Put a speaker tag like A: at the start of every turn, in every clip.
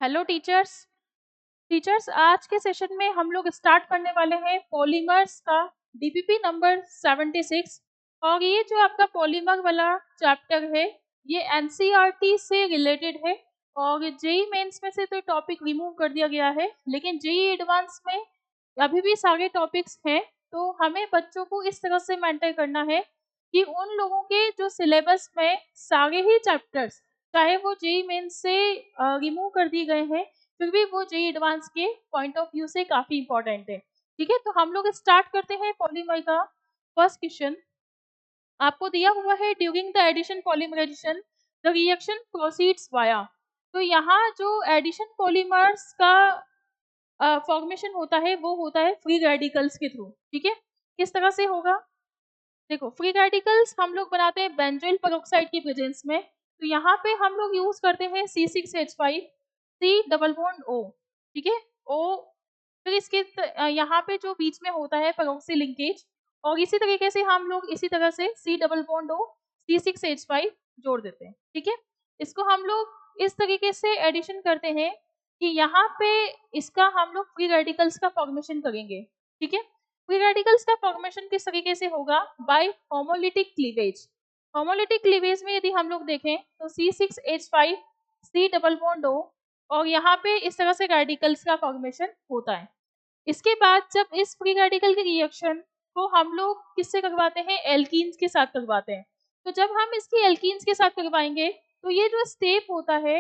A: Hello teachers. आज के session में हम लोग स्टार्ट करने वाले हैं पॉलीमर्स का डीपीपी नंबर 76। और ये जो आपका पॉलीमर वाला चैप्टर है ये एनसीईआरटी से रिलेटेड है। और जेई मेंस में से तो टॉपिक रिमूव कर दिया गया है, लेकिन जेई एडवांस में अभी भी सारे टॉपिक्स हैं। तो हमें बच्चों को इस तरह से मेंटर करना है कि उन लोगों के जो सिलेबस में सारे ही चैप्टर्स, चाहे वो जेई मेंस से रिमूव कर दिए गए हैं, फिर भी वो जेई एडवांस के पॉइंट ऑफ व्यू से काफी इंपॉर्टेंट है। ठीक है, तो हम लोग स्टार्ट करते हैं पॉलीमर का। फर्स्ट क्वेश्चन आपको दिया हुआ है, during the addition polymerisation the reaction proceeds via. तो यहाँ जो एडिशन पॉलीमर्स का फॉर्मेशन होता है वो होता है फ्री रेडिकल्स के थ्रू। ठीक है, किस तरह से होगा? देखो, फ्री रेडिकल्स हम लोग बनाते हैं बेंजोइल पेरोक्साइड की प्रेजेंस में। तो यहाँ पे हम लोग यूज करते हैं C6H5 C double bond O। ठीक है, O। फिर इसके यहाँ पे जो बीच में होता है पेरोक्सी लिंकेज, और इसी तरीके से हम लोग इसी तरह से C double bond O C6H5 जोड़ देते हैं। ठीक है, इसको हम लोग इस तरीके से एडिशन करते हैं कि यहाँ पे इसका हम लोग फ्री रेडिकल्स का फॉर्मेशन करेंगे। ठीक है, फ्री रेडिकल्स का फॉर्मेशन किस तरीके से होगा? By homolytic cleavage. Homolytic cleavage में यदि हम लोग देखें तो C6H5 C double bond O, और यहाँ पे इस तरह से रेडिकल्स का फॉर्मेशन होता है। इसके बाद जब इस फ्री रेडिकल के रिएक्शन को हम लोग किससे करवाते हैं? एल्कीन्स के साथ करवाते हैं। तो जब हम इसकी एल्कीन्स के साथ करवाएंगे तो ये जो स्टेप होता है,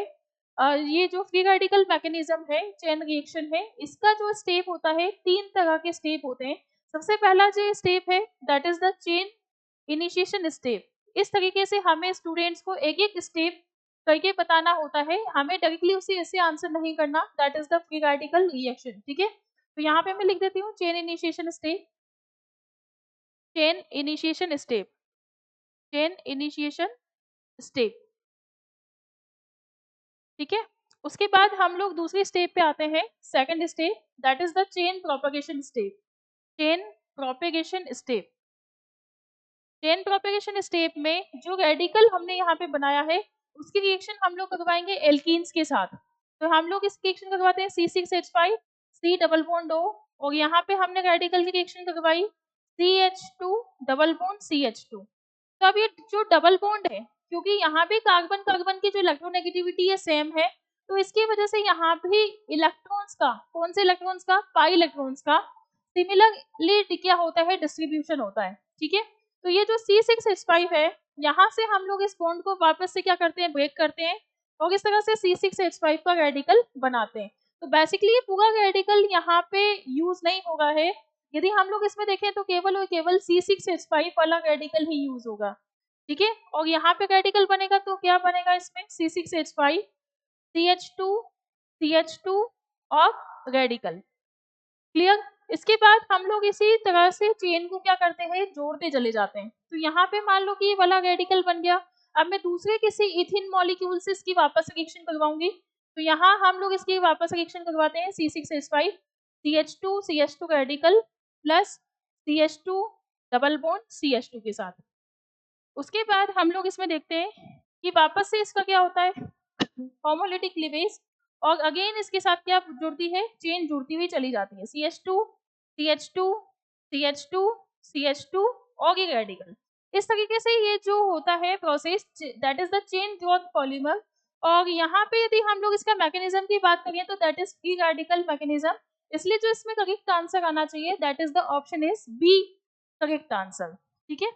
A: ये जो फ्री रेडिकल मैकेनिज्म है, चेन रिएक्शन है, इसका जो स्टेप होता है, 3 तरह के स्टेप होते हैं। सबसे पहला जो स्टेप है that is the chain initiation step. इस तरीके से हमें स्टूडेंट्स को एक एक स्टेप करके बताना होता है, हमें डायरेक्टली उसे ऐसे आंसर नहीं करना। That is the free radical reaction. ठीक है, तो यहाँ पे मैं लिख देती हूँ chain initiation step, chain initiation step, chain initiation step. ठीक है, उसके बाद हम लोग दूसरी स्टेप पे आते हैं, second step, that is the chain propagation step, chain propagation step. Chain propagation step में जो रेडिकल हमने यहाँ पे बनाया है उसकी रिएक्शन हम लोग करवाएंगे एल्कीन्स के साथ। तो हम लोग इसकी रिएक्शन करवाते हैं C6H5 C double bond O, और यहाँ पे हमने रेडिकल की रिएक्शन करवाई CH2 डबल बॉन्ड CH2। तो अब ये जो डबल बॉन्ड है, क्योंकि यहाँ भी कार्बन कार्बन की जो इलेक्ट्रोनेगेटिविटी है सेम है, तो इसकी वजह से यहाँ भी इलेक्ट्रॉन्स का, कौन से इलेक्ट्रॉन्स का? पाई इलेक्ट्रॉन्स का सिमिलरली क्या होता है? डिस्ट्रीब्यूशन होता है। ठीक है, तो ये जो C6H5 है, यहाँ से हम लोग इस बॉन्ड को वापस से क्या करते हैं? ब्रेक करते हैं, और इस तरह से C6H5 का रेडिकल बनाते हैं। तो बेसिकली ये पूरा रेडिकल यहाँ पे यूज नहीं होगा है। यदि हम लोग इसमें देखें तो केवल और केवल C6H5 वाला रेडिकल ही यूज होगा। ठीक है, और यहाँ पे रेडिकल बनेगा तो क्या बनेगा इसमें? C6H5 CH2 CH2 और रेडिकल। क्लियर? इसके बाद हम लोग इसी तरह से चेन को क्या करते हैं? जोड़ते चले जाते हैं। तो यहाँ पे मान लो कि ये वाला रेडिकल बन गया। अब मैं दूसरे किसी इथिन मॉलिक्यूल से इसकी वापस रिएक्शन करवाऊंगी। तो यहाँ हम लोग इसकी वापस रिएक्शन करवाते हैं C6H5 CH2 CH2 radical plus CH2 double bond CH2 के साथ। उसके बाद हम लोग इसमें देखते हैं कि वापस से इसका क्या होता है? होमोलिटिक क्लीवेज, और अगेन इसके साथ क्या जुड़ती है? चेन जुड़ती हुई चली जाती है, CH2 CH2 CH2 CH2 और ये रेडिकल। इस तरीके से ये जो होता है process, that is the chain growth polymer. और यहाँ पे यदि हम लोग इसका मैकेनिज्म की बात करें तो that is free radical mechanism. इसलिए जो इसमें करेक्ट आंसर आना चाहिए that is the option is B, correct answer. ठीक है,